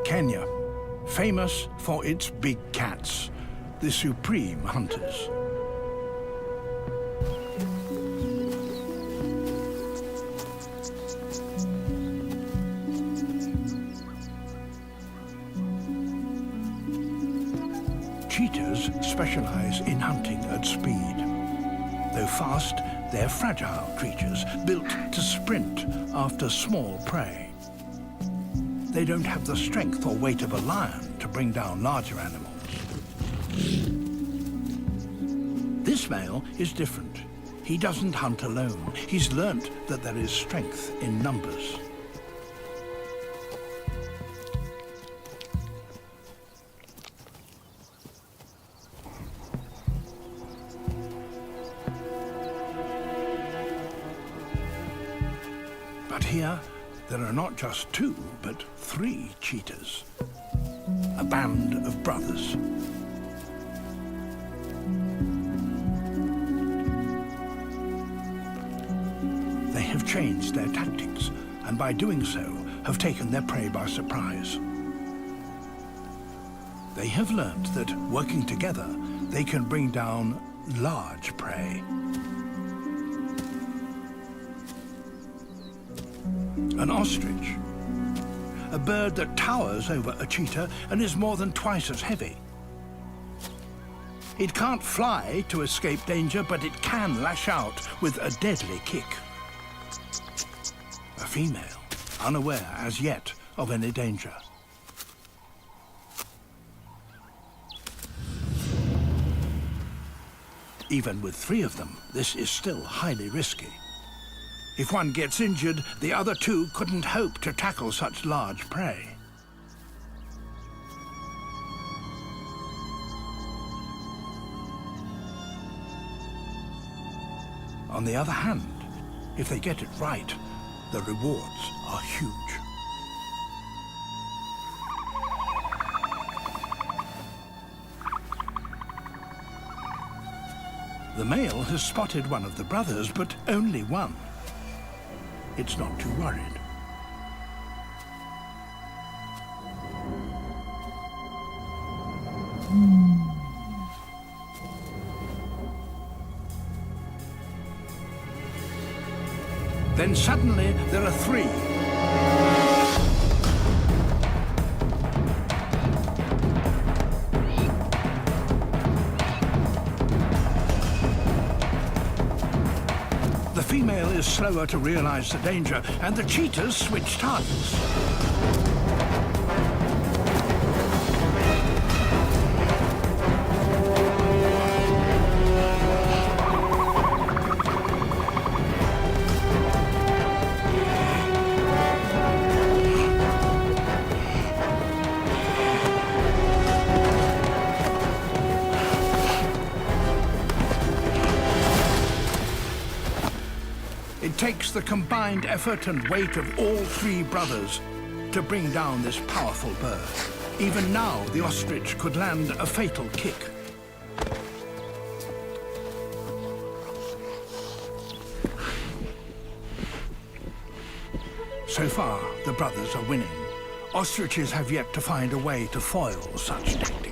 Kenya, famous for its big cats, the supreme hunters. Cheetahs specialize in hunting at speed. Though fast, they're fragile creatures, built to sprint after small prey. They don't have the strength or weight of a lion to bring down larger animals. This male is different. He doesn't hunt alone. He's learnt that there is strength in numbers. But here, there are not just 2, but 3 cheetahs. A band of brothers. They have changed their tactics, and by doing so, have taken their prey by surprise. They have learnt that, working together, they can bring down large prey. An ostrich, a bird that towers over a cheetah and is more than twice as heavy. It can't fly to escape danger, but it can lash out with a deadly kick. A female, unaware as yet of any danger. Even with 3 of them, this is still highly risky. If one gets injured, the other 2 couldn't hope to tackle such large prey. On the other hand, if they get it right, the rewards are huge. The male has spotted one of the brothers, but only one. It's not too worried. Then suddenly there are 3. The female is slower to realize the danger, and the cheetahs switch targets. It takes the combined effort and weight of all 3 brothers to bring down this powerful bird. Even now, the ostrich could land a fatal kick. So far, the brothers are winning. Ostriches have yet to find a way to foil such tactics.